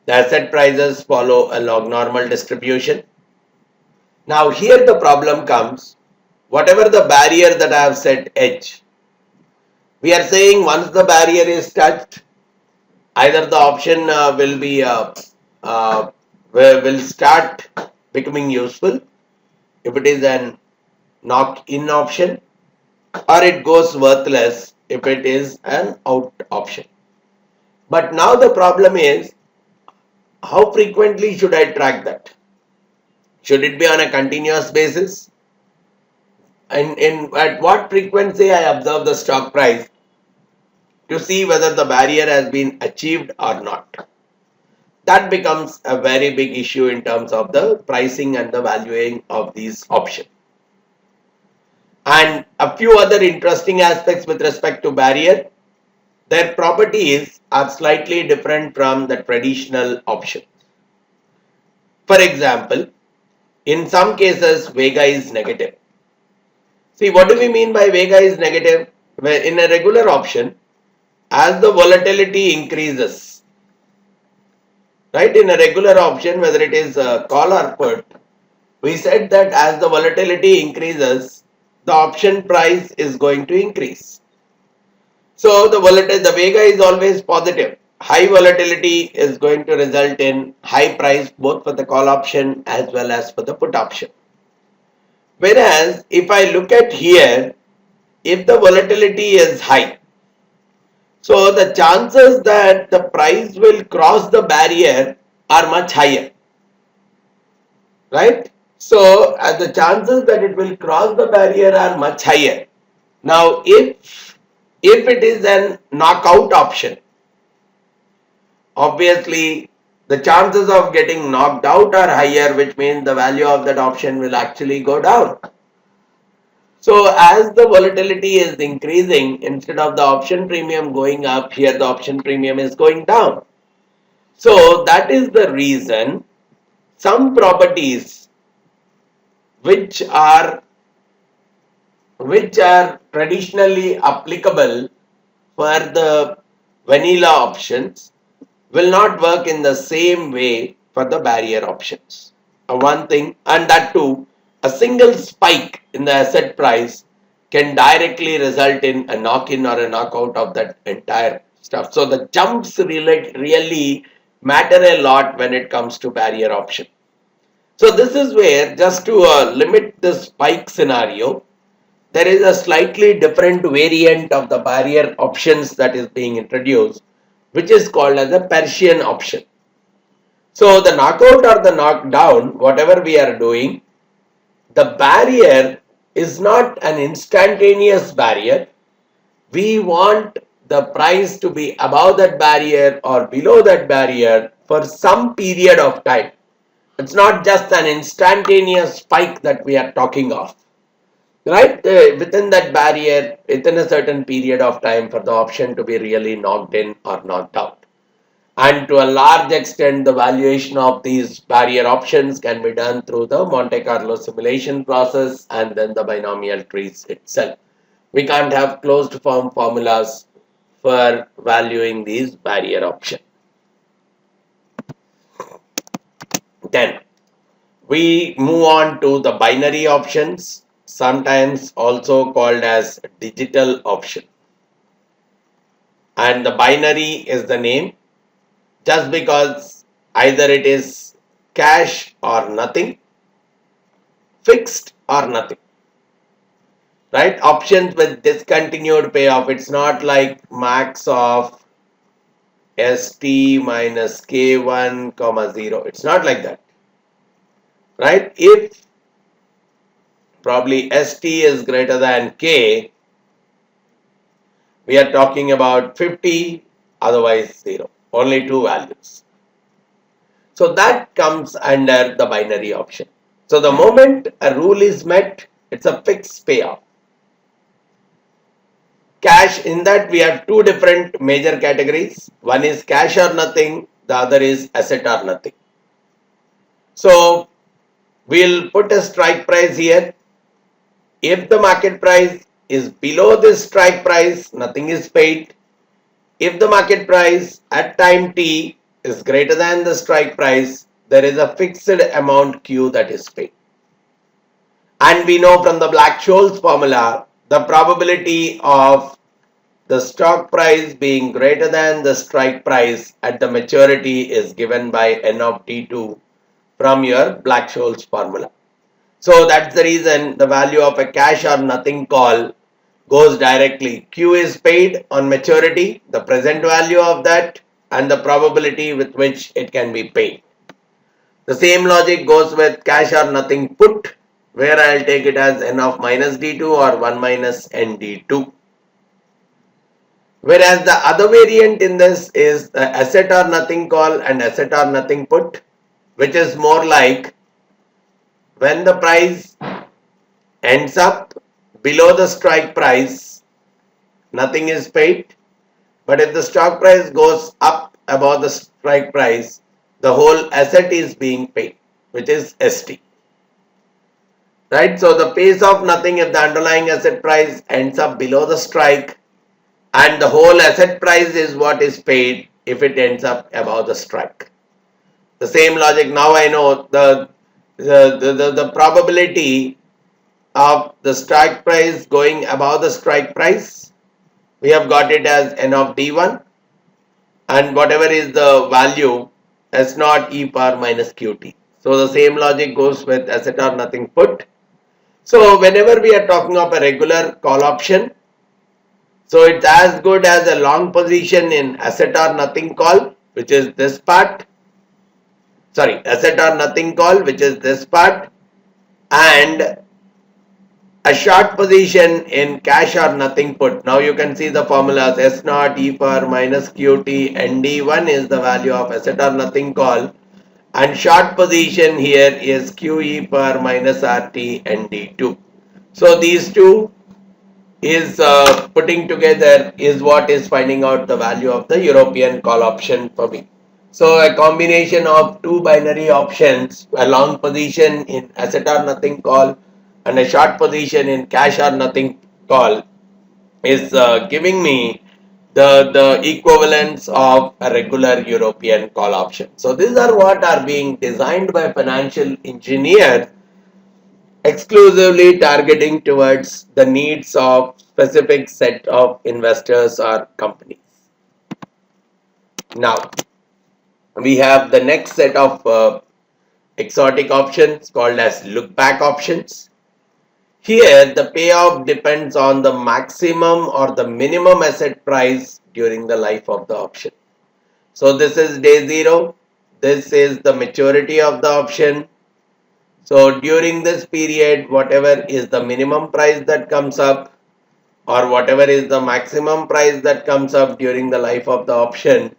A: The asset prices follow a log normal distribution. Now here the problem comes, whatever the barrier that I have set H, we are saying once the barrier is touched, either the option will start becoming useful if it is an knock-in option, or it goes worthless if it is an out option. But now the problem is, how frequently should I track that? Should it be on a continuous basis? And at what frequency I observe the stock price to see whether the barrier has been achieved or not? That becomes a very big issue in terms of the pricing and the valuing of these options. And a few other interesting aspects with respect to barrier. their properties are slightly different from the traditional option. For example, in some cases, vega is negative. See, what do we mean by vega is negative? Where in a regular option, as the volatility increases, right? In a regular option, whether it is call or put, we said that as the volatility increases, the option price is going to increase. So the vega is always positive. High volatility is going to result in high price both for the call option as well as for the put option. Whereas if I look at here, if the volatility is high, so the chances that the price will cross the barrier are much higher, right? So the chances that it will cross the barrier are much higher. Now if it is an knockout option, obviously the chances of getting knocked out are higher, which means the value of that option will actually go down. So as the volatility is increasing, instead of the option premium going up, here the option premium is going down. So that is the reason some properties which are traditionally applicable for the vanilla options will not work in the same way for the barrier options. One thing, and that too, a single spike in the asset price can directly result in a knock-in or a knockout of that entire stuff. So the jumps really matter a lot when it comes to barrier option. So this is where, just to limit the spike scenario, there is a slightly different variant of the barrier options that is being introduced, which is called as a Persian option. So the knockout or the knockdown, whatever we are doing, the barrier is not an instantaneous barrier. We want the price to be above that barrier or below that barrier for some period of time. It's not just an instantaneous spike that we are talking of. Right? Within that barrier, within a certain period of time for the option to be really knocked in or knocked out. And to a large extent, the valuation of these barrier options can be done through the Monte Carlo simulation process and then the binomial trees itself. We can't have closed form formulas for valuing these barrier options. Then we move on to the binary options, sometimes also called as digital option. And the binary is the name just because either it is cash or nothing, fixed or nothing, right? Options with discontinued payoff. It's not like max of st minus k1 comma 0. It's not like that, right? If probably st is greater than k, we are talking about 50, otherwise 0. Only two values. So that comes under the binary option. So the moment a rule is met, it's a fixed payoff. Cash, in that we have two different major categories. One is cash or nothing, the other is asset or nothing. So we'll put a strike price here. If the market price is below this strike price, nothing is paid. If the market price at time t is greater than the strike price, there is a fixed amount Q that is paid. And we know from the Black-Scholes formula, the probability of the stock price being greater than the strike price at the maturity is given by N of T2 from your Black-Scholes formula. So that's the reason the value of a cash or nothing call goes directly. Q is paid on maturity, the present value of that, and the probability with which it can be paid. The same logic goes with cash or nothing put, where I'll take it as n of minus d2 or 1 minus nd2. Whereas the other variant in this is the asset or nothing call and asset or nothing put, which is more like when the price ends up below the strike price, nothing is paid. But if the stock price goes up above the strike price, the whole asset is being paid, which is ST. Right? So the pays off nothing if the underlying asset price ends up below the strike, and the whole asset price is what is paid if it ends up above the strike. The same logic, now I know the probability of the strike price going above the strike price, we have got it as n of d1, and whatever is the value s naught e power minus qt. So the same logic goes with asset or nothing put. So whenever we are talking of a regular call option, so it's as good as a long position in asset or nothing call, which is this part. Sorry, asset or nothing call, which is this part, and a short position in cash or nothing put. Now you can see the formulas. S naught e power minus qt nd1 is the value of asset or nothing call, and short position here is qe power minus rt nd2. So these two is putting together is what is finding out the value of the European call option for me. So a combination of two binary options, a long position in asset or nothing call and a short position in cash or nothing call, is giving me the equivalence of a regular European call option. So these are what are being designed by financial engineers exclusively targeting towards the needs of specific set of investors or companies. Now we have the next set of exotic options called as look-back options. Here the payoff depends on the maximum or the minimum asset price during the life of the option. So this is day 0, this is the maturity of the option. So during this period, whatever is the minimum price that comes up or whatever is the maximum price that comes up during the life of the option,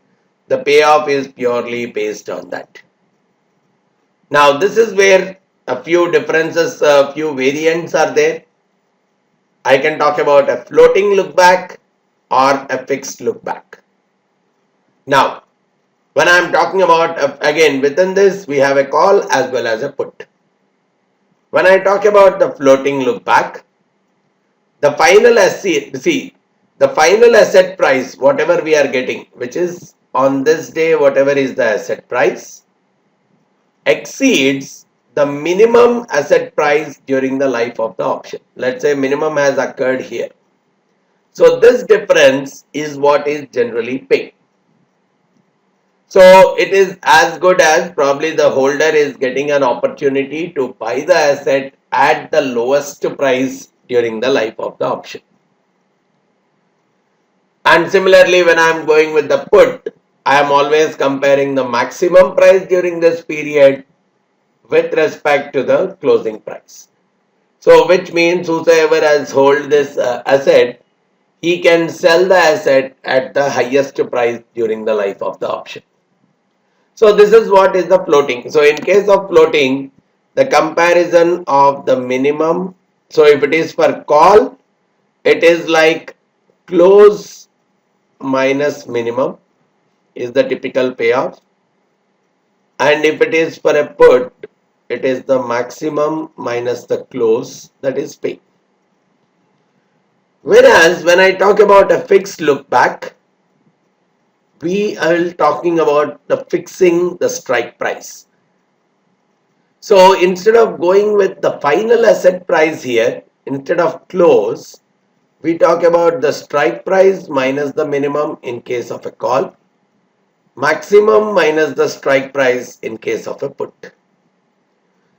A: the payoff is purely based on that. Now this is where a few differences, a few variants are there. I can talk about a floating look back or a fixed look back. Now when I am talking about, again within this we have a call as well as a put. When I talk about the floating look back, the final the final asset price, whatever we are getting, which is on this day, whatever is the asset price, exceeds the minimum asset price during the life of the option. Let's say minimum has occurred here. So this difference is what is generally paid. So it is as good as probably the holder is getting an opportunity to buy the asset at the lowest price during the life of the option. And similarly, when I am going with the put, I am always comparing the maximum price during this period with respect to the closing price. So which means whosoever has hold this asset, he can sell the asset at the highest price during the life of the option. So this is what is the floating. So in case of floating, the comparison of the minimum, so if it is for call, it is like close minus minimum is the typical payoff, and if it is for a put, it is the maximum minus the close, that is pay. Whereas when I talk about a fixed look back, we are talking about the fixing the strike price. So instead of going with the final asset price here, instead of close, we talk about the strike price minus the minimum in case of a call, maximum minus the strike price in case of a put.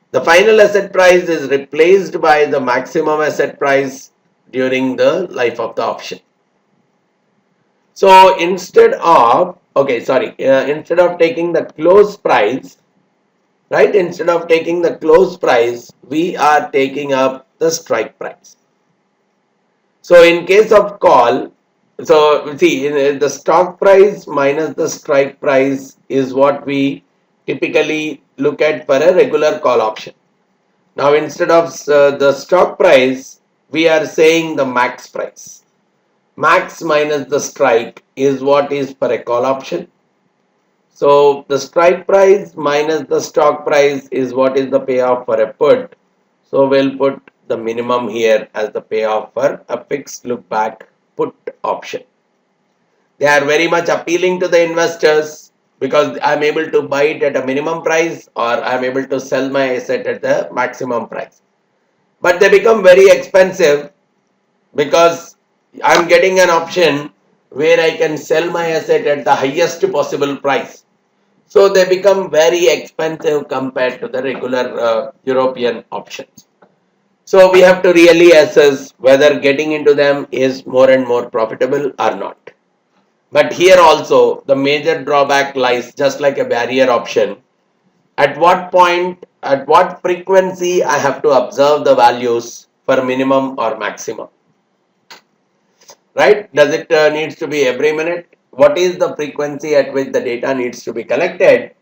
A: The final asset price is replaced by the maximum asset price during the life of the option. So instead of, instead of taking the close price, right, instead of taking the close price, we are taking up the strike price. So in case of call, so see, the stock price minus the strike price is what we typically look at for a regular call option. Now instead of the stock price, we are saying the max price. max minus the strike is what is for a call option. So the strike price minus the stock price is what is the payoff for a put. So we'll put the minimum here as the payoff for a fixed look back put option. They are very much appealing to the investors because I'm able to buy it at a minimum price or I'm able to sell my asset at the maximum price. But they become very expensive because I'm getting an option where I can sell my asset at the highest possible price. So they become very expensive compared to the regular European options. So we have to really assess whether getting into them is more and more profitable or not. But here also the major drawback lies just like a barrier option. At what point, at what frequency I have to observe the values for minimum or maximum. Right? Does it needs to be every minute? What is the frequency at which the data needs to be collected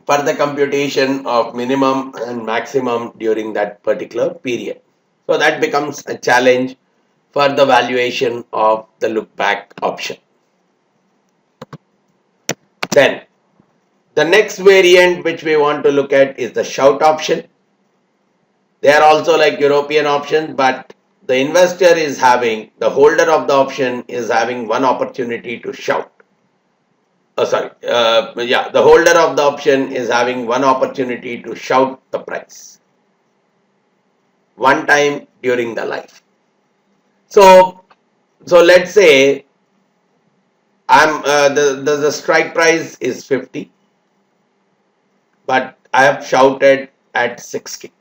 A: for the computation of minimum and maximum during that particular period? So that becomes a challenge for the valuation of the look back option. Then the next variant which we want to look at is the shout option. They are also like European options, but the investor is having, the holder of the option is having one opportunity to shout. The holder of the option is having one opportunity to shout the price one time during the life. So let's say the strike price is 50, but I have shouted at 60.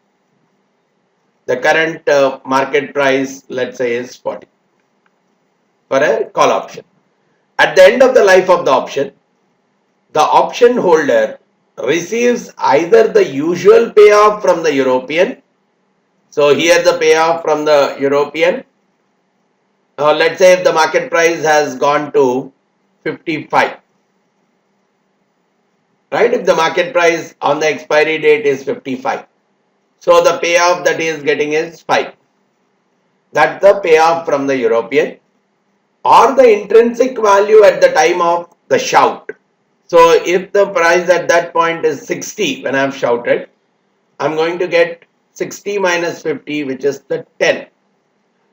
A: The current market price, let's say, is 40 for a call option. At the end of the life of the option holder receives either the usual payoff from the European. So here the payoff from the European, let's say if the market price has gone to 55, right? If the market price on the expiry date is 55, so the payoff that he is getting is 5. That's the payoff from the European or the intrinsic value at the time of the shout. So if the price at that point is 60 when I have shouted, I'm going to get 60 minus 50, which is the 10.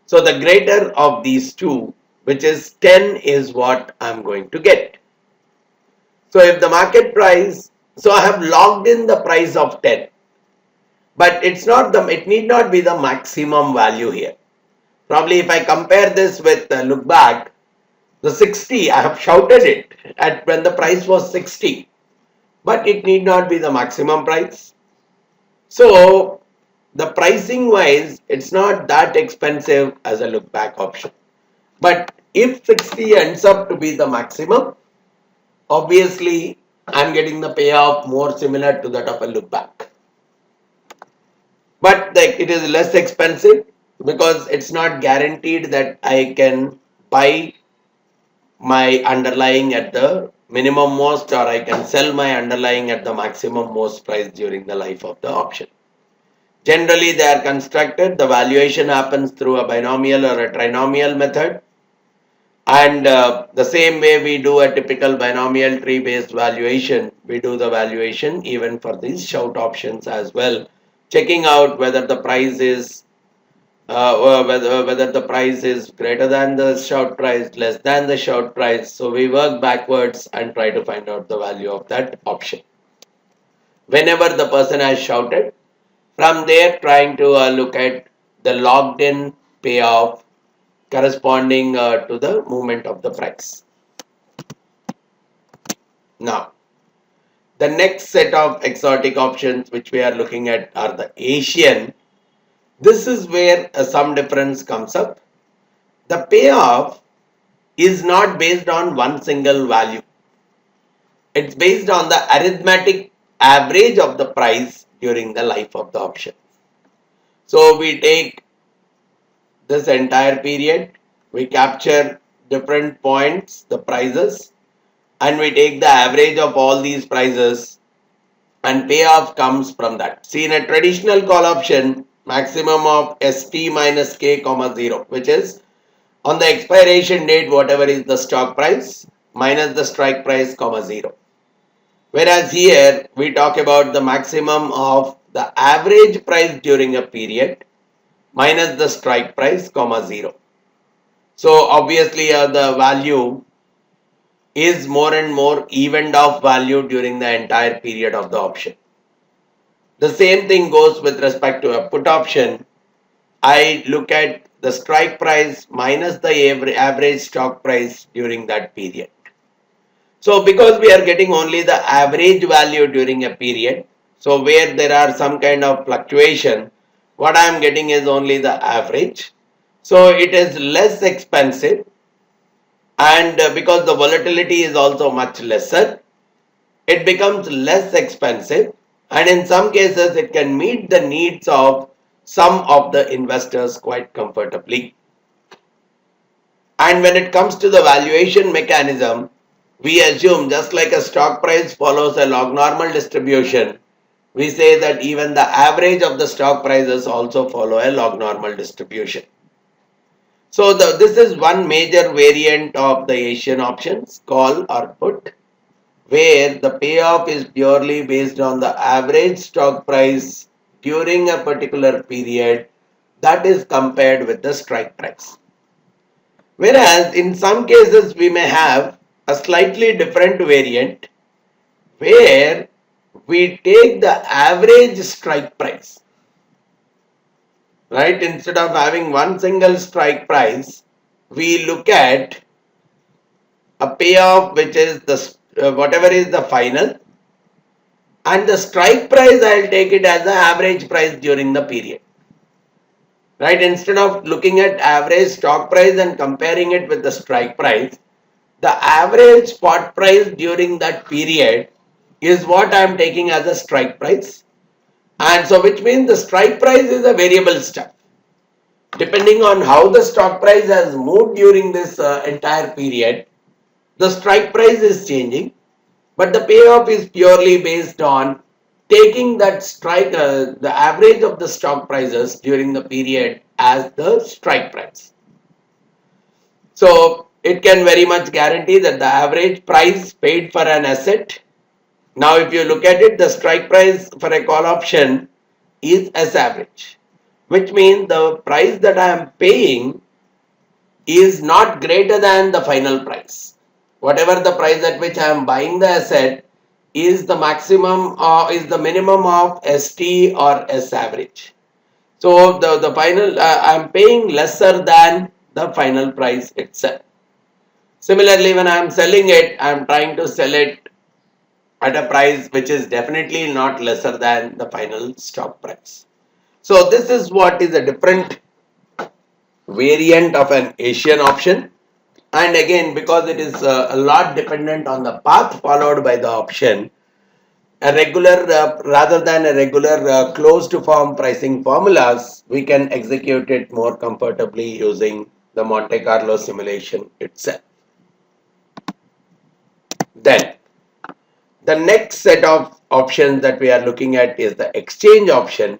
A: So the greater of these two, which is 10, is what I'm going to get. So if the market price, so I have logged in the price of 10, but it need not be the maximum value here. Probably if I compare this with look back, the 60, I have shouted it at when the price was 60, but it need not be the maximum price. So the pricing wise, it's not that expensive as a look back option. But if 60 ends up to be the maximum, obviously I'm getting the payoff more similar to that of a look back. But it is less expensive because it's not guaranteed that I can buy my underlying at the minimum most or I can sell my underlying at the maximum most price during the life of the option. Generally, they are constructed, the valuation happens through a binomial or a trinomial method. And the same way we do a typical binomial tree based valuation, we do the valuation even for these shout options as well, checking out whether the price is whether the price is greater than the shout price, less than the shout price. So we work backwards and try to find out the value of that option. Whenever the person has shouted, from there trying to look at the logged in payoff corresponding to the movement of the price. Now, the next set of exotic options which we are looking at are the Asian. This is where some difference comes up. The payoff is not based on one single value. It's based on the arithmetic average of the price during the life of the option. So we take this entire period, we capture different points, the prices, and we take the average of all these prices and payoff comes from that. See, in a traditional call option, maximum of ST minus K comma 0, which is On the expiration date, whatever is the stock price minus the strike price, comma 0. Whereas here we talk about the maximum of the average price during a period minus the strike price, comma 0. So obviously the value is more and more evened off value during the entire period of the option. The same thing goes with respect to a put option. I look at the strike price minus the average stock price during that period. So because we are getting only the average value during a period, so where there are some kind of fluctuation, what I am getting is only the average. So it is less expensive, and because the volatility is also much lesser, it becomes less expensive, and in some cases it can meet the needs of some of the investors quite comfortably. And when it comes to the valuation mechanism, we assume just like a stock price follows a log normal distribution, we say that even the average of the stock prices also follow a log normal distribution. So this is one major variant of the Asian options, call or put, where the payoff is purely based on the average stock price during a particular period, that is compared with the strike price. Whereas in some cases we may have a slightly different variant where we take the average strike price, right? Instead of having one single strike price, we look at a payoff which is the whatever is the final, and the strike price I'll take it as the average price during the period. Right? Instead of looking at average stock price and comparing it with the strike price, the average spot price during that period is what I am taking as a strike price. And so which means the strike price is a variable stuff. Depending on how the stock price has moved during this entire period, the strike price is changing, but the payoff is purely based on taking that strike, the average of the stock prices during the period as the strike price. So it can very much guarantee that the average price paid for an asset. Now if you look at it, the strike price for a call option is S average, which means the price that I am paying is not greater than the final price. Whatever the price at which I am buying the asset is the maximum or is the minimum of ST or S average. So the final I am paying lesser than the final price itself. Similarly, when I am selling it, I am trying to sell it at a price which is definitely not lesser than the final stock price. So this is what is a different variant of an Asian option. And again, because it is a lot dependent on the path followed by the option, a regular rather than a regular closed form pricing formulas, we can execute it more comfortably using the Monte Carlo simulation itself. Then the next set of options that we are looking at is the exchange option,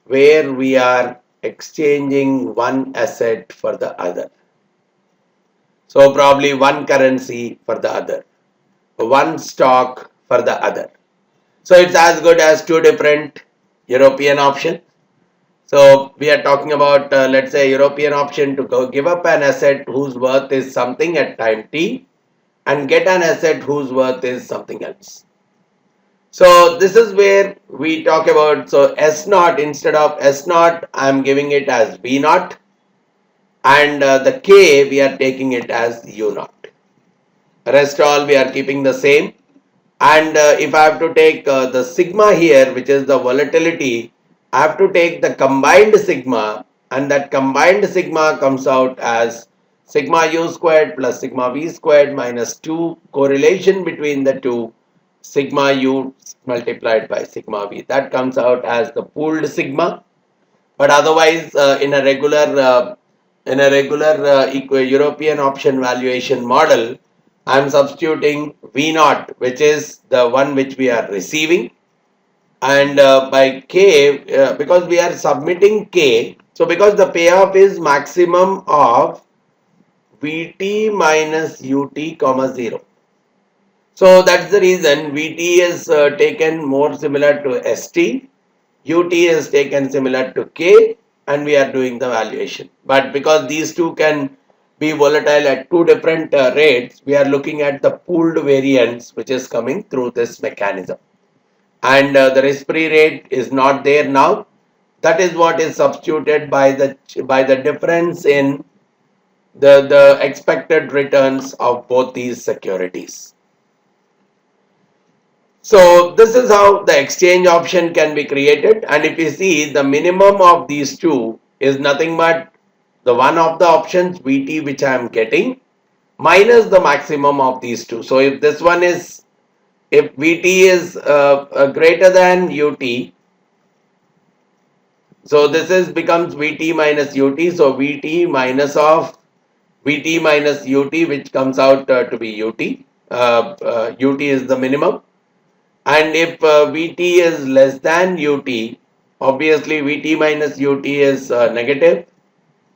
A: where we are exchanging one asset for the other. So probably one currency for the other, one stock for the other. So it's as good as two different European options. So we are talking about let's say European option to go give up an asset whose worth is something at time t and get an asset whose worth is something else. So this is where we talk about, so S naught, instead of S naught I am giving it as V naught, and the K we are taking it as U naught. Rest all we are keeping the same. And if I have to take the sigma here, which is the volatility, I have to take the combined sigma, and that combined sigma comes out as sigma u squared plus sigma v squared minus 2 correlation between the two, sigma u multiplied by sigma v. That comes out as the pooled sigma. But otherwise, in a regular European option valuation model, I am substituting V naught, which is the one which we are receiving, and by K, because we are submitting K, so because the payoff is maximum of Vt minus Ut comma 0. So that's the reason Vt is taken more similar to St, Ut is taken similar to K, and we are doing the valuation. But because these two can be volatile at two different rates, we are looking at the pooled variance which is coming through this mechanism. And the risk-free rate is not there now. That is what is substituted by the difference in the expected returns of both these securities. So this is how the exchange option can be created, and if you see, the minimum of these two is nothing but the one of the options Vt which I am getting minus the maximum of these two. So if this one is, if Vt is greater than Ut, so this is becomes Vt minus Ut, so Vt minus of Vt minus Ut, which comes out to be Ut. Ut is the minimum. And if Vt is less than Ut, obviously Vt minus Ut is negative.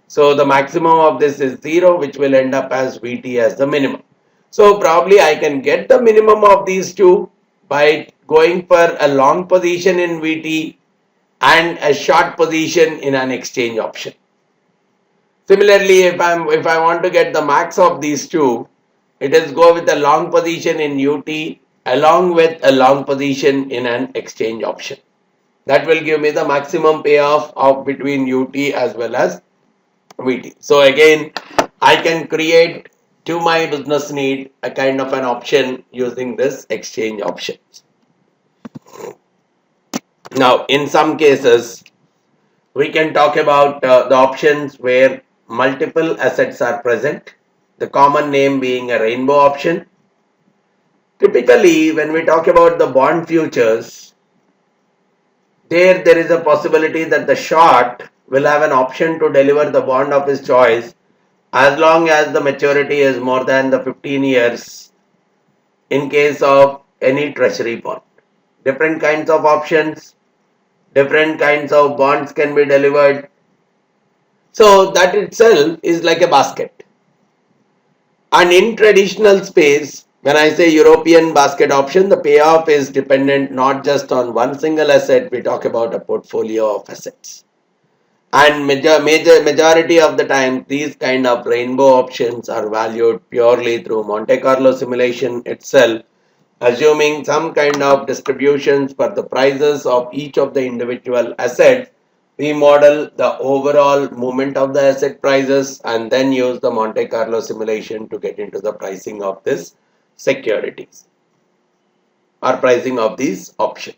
A: So the maximum of this is 0, which will end up as Vt as the minimum. So probably I can get the minimum of these two by going for a long position in Vt and a short position in an exchange option. Similarly, if I want to get the max of these two, it is go with a long position in Ut along with a long position in an exchange option. That will give me the maximum payoff of between Ut as well as Vt. So again, I can create to my business need a kind of an option using this exchange options. Now, in some cases, we can talk about the options where multiple assets are present, the common name being a rainbow option. Typically, when we talk about the bond futures, there is a possibility that the short will have an option to deliver the bond of his choice as long as the maturity is more than the 15 years in case of any treasury bond. Different kinds of options, different kinds of bonds can be delivered. So that itself is like a basket. And in traditional space, when I say European basket option, the payoff is dependent not just on one single asset, we talk about a portfolio of assets. And majority of the time, these kind of rainbow options are valued purely through Monte Carlo simulation itself, assuming some kind of distributions for the prices of each of the individual assets. We model the overall movement of the asset prices and then use the Monte Carlo simulation to get into the pricing of this securities or pricing of these options.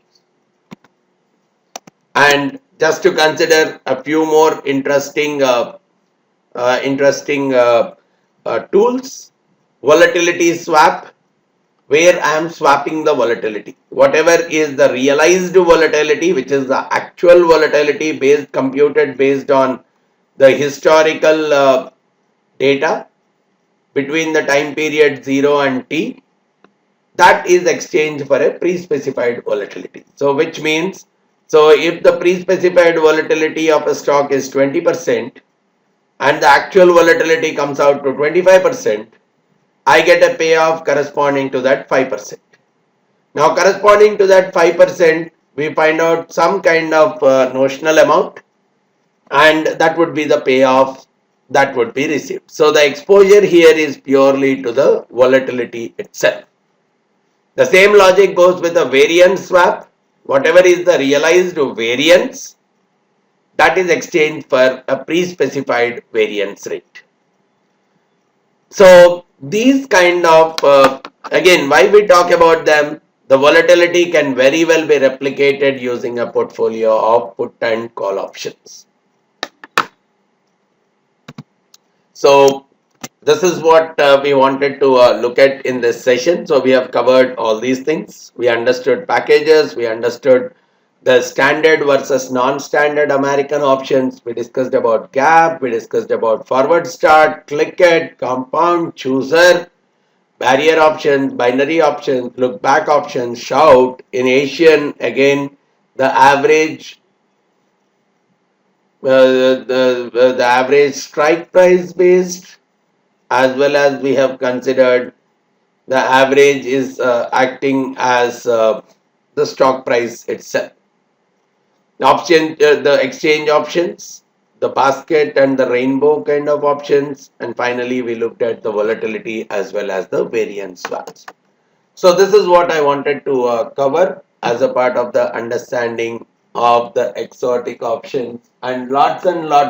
A: And just to consider a few more interesting tools, volatility swap, where I am swapping the volatility. Whatever is the realized volatility, which is the actual volatility computed based on the historical data between the time period 0 and t, that is exchanged for a pre-specified volatility. So which means, so if the pre-specified volatility of a stock is 20% and the actual volatility comes out to 25%, I get a payoff corresponding to that 5%. Now corresponding to that 5%, we find out some kind of notional amount, and that would be the payoff that would be received. So the exposure here is purely to the volatility itself. The same logic goes with a variance swap. Whatever is the realized variance, that is exchanged for a pre-specified variance rate. So these kind of, again, why we talk about them, the volatility can very well be replicated using a portfolio of put and call options. So this is what we wanted to look at in this session. So we have covered all these things. We understood packages, we understood the standard versus non-standard American options. We discussed about gap, we discussed about forward start, click it, compound, chooser, barrier options, binary options, look back options, shout. In Asian, again, the average the average strike price based as well as we have considered the average is acting as the stock price itself. The exchange options, the basket and the rainbow kind of options, and finally we looked at the volatility as well as the variance swaps. So this is what I wanted to cover as a part of the understanding of the exotic options, and lots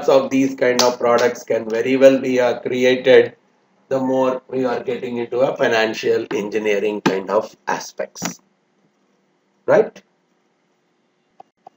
A: of these kind of products can very well be created the more we are getting into a financial engineering kind of aspects, right?